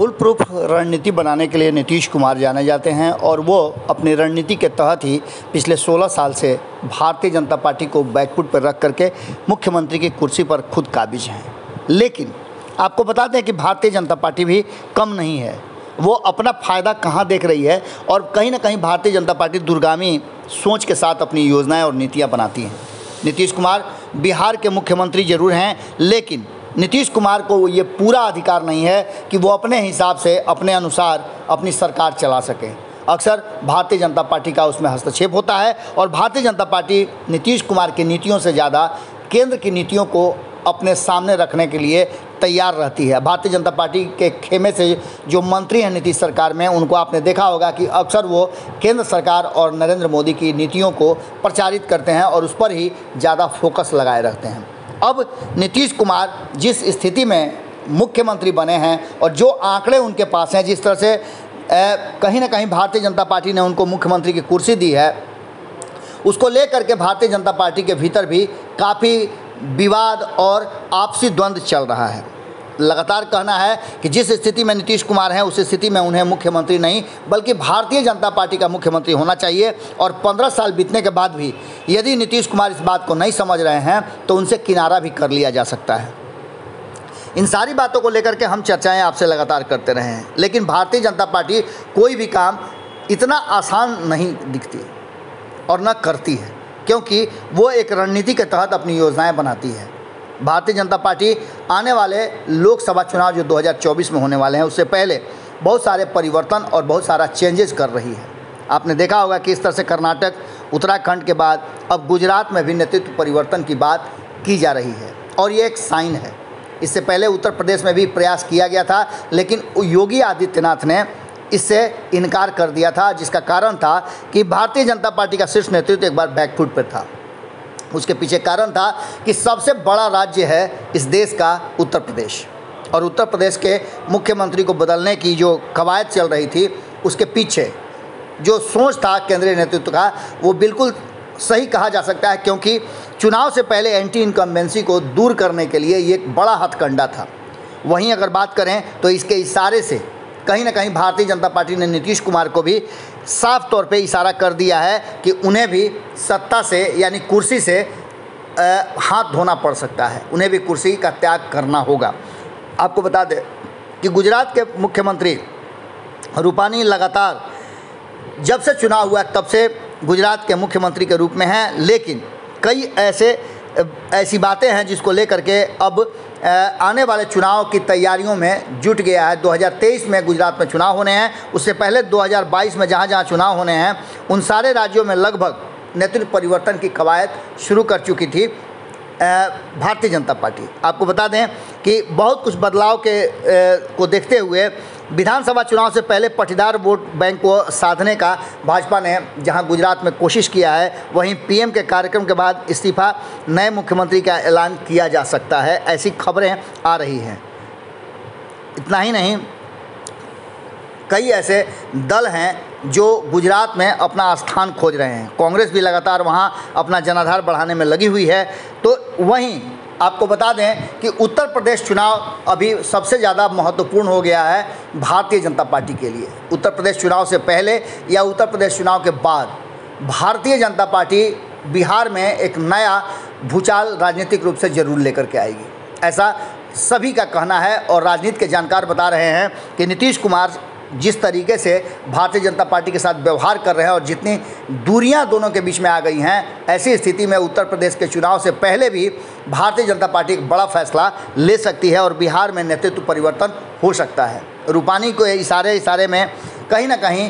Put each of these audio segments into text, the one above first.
Full proof रणनीति बनाने के लिए नीतीश कुमार जाने जाते हैं और वो अपनी रणनीति के तहत ही पिछले 16 साल से भारतीय जनता पार्टी को बैकफुट पर रख करके मुख्यमंत्री की कुर्सी पर खुद काबिज हैं। लेकिन आपको बता दें कि भारतीय जनता पार्टी भी कम नहीं है, वो अपना फ़ायदा कहाँ देख रही है और कहीं ना कहीं भारतीय जनता पार्टी दूरगामी सोच के साथ अपनी योजनाएं और नीतियां बनाती हैं। नीतीश कुमार बिहार के मुख्यमंत्री जरूर हैं, लेकिन नीतीश कुमार को ये पूरा अधिकार नहीं है कि वो अपने हिसाब से अपने अनुसार अपनी सरकार चला सकें। अक्सर भारतीय जनता पार्टी का उसमें हस्तक्षेप होता है और भारतीय जनता पार्टी नीतीश कुमार की नीतियों से ज़्यादा केंद्र की नीतियों को अपने सामने रखने के लिए तैयार रहती है। भारतीय जनता पार्टी के खेमे से जो मंत्री हैं नीतीश सरकार में, उनको आपने देखा होगा कि अक्सर वो केंद्र सरकार और नरेंद्र मोदी की नीतियों को प्रचारित करते हैं और उस पर ही ज़्यादा फोकस लगाए रखते हैं। अब नीतीश कुमार जिस स्थिति में मुख्यमंत्री बने हैं और जो आंकड़े उनके पास हैं, जिस तरह से कहीं ना कहीं भारतीय जनता पार्टी ने उनको मुख्यमंत्री की कुर्सी दी है, उसको लेकर के भारतीय जनता पार्टी के भीतर भी काफ़ी विवाद और आपसी द्वंद्व चल रहा है। लगातार कहना है कि जिस स्थिति में नीतीश कुमार हैं उस स्थिति में उन्हें मुख्यमंत्री नहीं बल्कि भारतीय जनता पार्टी का मुख्यमंत्री होना चाहिए और 15 साल बीतने के बाद भी यदि नीतीश कुमार इस बात को नहीं समझ रहे हैं तो उनसे किनारा भी कर लिया जा सकता है। इन सारी बातों को लेकर के हम चर्चाएं आपसे लगातार करते रहे हैं, लेकिन भारतीय जनता पार्टी कोई भी काम इतना आसान नहीं दिखती और न करती है, क्योंकि वो एक रणनीति के तहत अपनी योजनाएं बनाती है। भारतीय जनता पार्टी आने वाले लोकसभा चुनाव जो 2024 में होने वाले हैं उससे पहले बहुत सारे परिवर्तन और बहुत सारा चेंजेस कर रही है। आपने देखा होगा कि इस तरह से कर्नाटक, उत्तराखंड के बाद अब गुजरात में भी नेतृत्व परिवर्तन की बात की जा रही है और ये एक साइन है। इससे पहले उत्तर प्रदेश में भी प्रयास किया गया था, लेकिन योगी आदित्यनाथ ने इससे इनकार कर दिया था, जिसका कारण था कि भारतीय जनता पार्टी का शीर्ष नेतृत्व एक बार बैकफुट पर था। उसके पीछे कारण था कि सबसे बड़ा राज्य है इस देश का उत्तर प्रदेश, और उत्तर प्रदेश के मुख्यमंत्री को बदलने की जो कवायद चल रही थी उसके पीछे जो सोच था केंद्रीय नेतृत्व का, वो बिल्कुल सही कहा जा सकता है, क्योंकि चुनाव से पहले एंटी इनकम्बेंसी को दूर करने के लिए ये एक बड़ा हथकंडा था। वहीं अगर बात करें तो इसके इशारे से कहीं ना कहीं भारतीय जनता पार्टी ने नीतीश कुमार को भी साफ तौर पे इशारा कर दिया है कि उन्हें भी सत्ता से यानी कुर्सी से हाथ धोना पड़ सकता है, उन्हें भी कुर्सी का त्याग करना होगा। आपको बता दें कि गुजरात के मुख्यमंत्री रूपानी लगातार जब से चुनाव हुआ तब से गुजरात के मुख्यमंत्री के रूप में हैं, लेकिन कई ऐसी बातें हैं जिसको लेकर के अब आने वाले चुनाव की तैयारियों में जुट गया है। 2023 में गुजरात में चुनाव होने हैं, उससे पहले 2022 में जहां चुनाव होने हैं उन सारे राज्यों में लगभग नेतृत्व परिवर्तन की कवायद शुरू कर चुकी थी भारतीय जनता पार्टी। आपको बता दें कि बहुत कुछ बदलाव को देखते हुए विधानसभा चुनाव से पहले पाटीदार वोट बैंक को साधने का भाजपा ने जहां गुजरात में कोशिश किया है, वहीं पीएम के कार्यक्रम के बाद इस्तीफा नए मुख्यमंत्री का ऐलान किया जा सकता है, ऐसी खबरें आ रही हैं। इतना ही नहीं, कई ऐसे दल हैं जो गुजरात में अपना स्थान खोज रहे हैं। कांग्रेस भी लगातार वहां अपना जनाधार बढ़ाने में लगी हुई है। तो वहीं आपको बता दें कि उत्तर प्रदेश चुनाव अभी सबसे ज़्यादा महत्वपूर्ण हो गया है भारतीय जनता पार्टी के लिए। उत्तर प्रदेश चुनाव से पहले या उत्तर प्रदेश चुनाव के बाद भारतीय जनता पार्टी बिहार में एक नया भूचाल राजनीतिक रूप से जरूर लेकर के आएगी, ऐसा सभी का कहना है। और राजनीति के जानकार बता रहे हैं कि नीतीश कुमार जिस तरीके से भारतीय जनता पार्टी के साथ व्यवहार कर रहे हैं और जितनी दूरियां दोनों के बीच में आ गई हैं, ऐसी स्थिति में उत्तर प्रदेश के चुनाव से पहले भी भारतीय जनता पार्टी एक बड़ा फैसला ले सकती है और बिहार में नेतृत्व परिवर्तन हो सकता है। रूपानी को इशारे में कहीं ना कहीं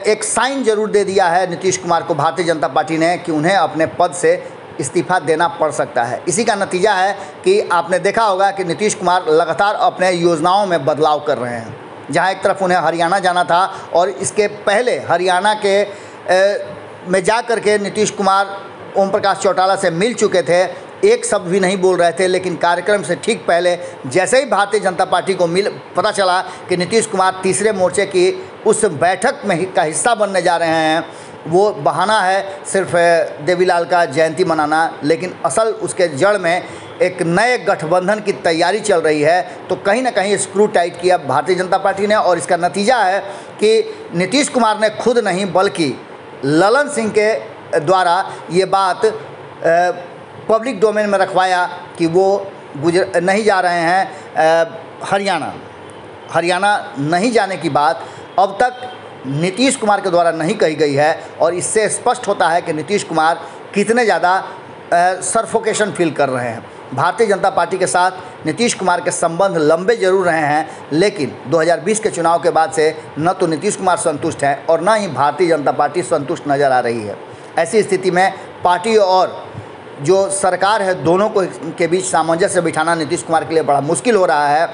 एक साइन जरूर दे दिया है नीतीश कुमार को भारतीय जनता पार्टी ने कि उन्हें अपने पद से इस्तीफा देना पड़ सकता है। इसी का नतीजा है कि आपने देखा होगा कि नीतीश कुमार लगातार अपने योजनाओं में बदलाव कर रहे हैं। जहाँ एक तरफ उन्हें हरियाणा जाना था और इसके पहले हरियाणा में जा कर के नीतीश कुमार ओम प्रकाश चौटाला से मिल चुके थे, एक शब्द भी नहीं बोल रहे थे, लेकिन कार्यक्रम से ठीक पहले जैसे ही भारतीय जनता पार्टी को पता चला कि नीतीश कुमार तीसरे मोर्चे की उस बैठक में का हिस्सा बनने जा रहे हैं, वो बहाना है सिर्फ देवीलाल का जयंती मनाना, लेकिन असल उसके जड़ में एक नए गठबंधन की तैयारी चल रही है। तो कहीं ना कहीं स्क्रू टाइट किया भारतीय जनता पार्टी ने, और इसका नतीजा है कि नीतीश कुमार ने खुद नहीं बल्कि ललन सिंह के द्वारा ये बात पब्लिक डोमेन में रखवाया कि वो नहीं जा रहे हैं हरियाणा नहीं जाने की बात अब तक नीतीश कुमार के द्वारा नहीं कही गई है। और इससे स्पष्ट होता है कि नीतीश कुमार कितने ज़्यादा सफोकेशन फील कर रहे हैं। भारतीय जनता पार्टी के साथ नीतीश कुमार के संबंध लंबे जरूर रहे हैं, लेकिन 2020 के चुनाव के बाद से न तो नीतीश कुमार संतुष्ट हैं और न ही भारतीय जनता पार्टी संतुष्ट नज़र आ रही है। ऐसी स्थिति में पार्टी और जो सरकार है दोनों को के बीच सामंजस्य बिठाना नीतीश कुमार के लिए बड़ा मुश्किल हो रहा है।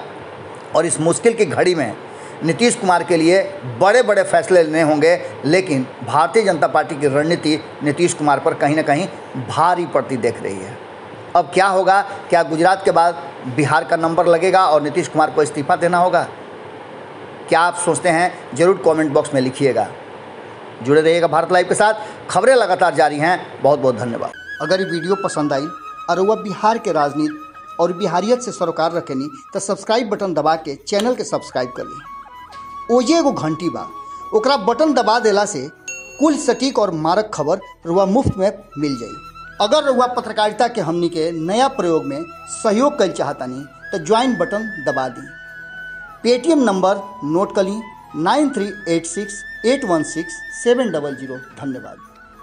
और इस मुश्किल की घड़ी में नीतीश कुमार के लिए बड़े बड़े फैसले लेने होंगे, लेकिन भारतीय जनता पार्टी की रणनीति नीतीश कुमार पर कहीं ना कहीं भारी पड़ती देख रही है। अब क्या होगा? क्या गुजरात के बाद बिहार का नंबर लगेगा और नीतीश कुमार को इस्तीफा देना होगा? क्या आप सोचते हैं? ज़रूर कमेंट बॉक्स में लिखिएगा। जुड़े रहिएगा भारत लाइव के साथ, खबरें लगातार जारी हैं। बहुत बहुत धन्यवाद। अगर ये वीडियो पसंद आई और वह बिहार के राजनीति और बिहारियत से सरोकार रखेनी तो सब्सक्राइब बटन दबा के चैनल के सब्सक्राइब कर ली। ओजे एगो घंटी बा, ओकरा बटन दबा देला से कुल सटीक और मारक खबर रुआ मुफ्त में मिल जाई। अगर रुआ पत्रकारिता के हमनी के नया प्रयोग में सहयोग कर चाहतानी तो ज्वाइन बटन दबा दी। पेटीएम नंबर नोट कर ली 9386816700। धन्यवाद।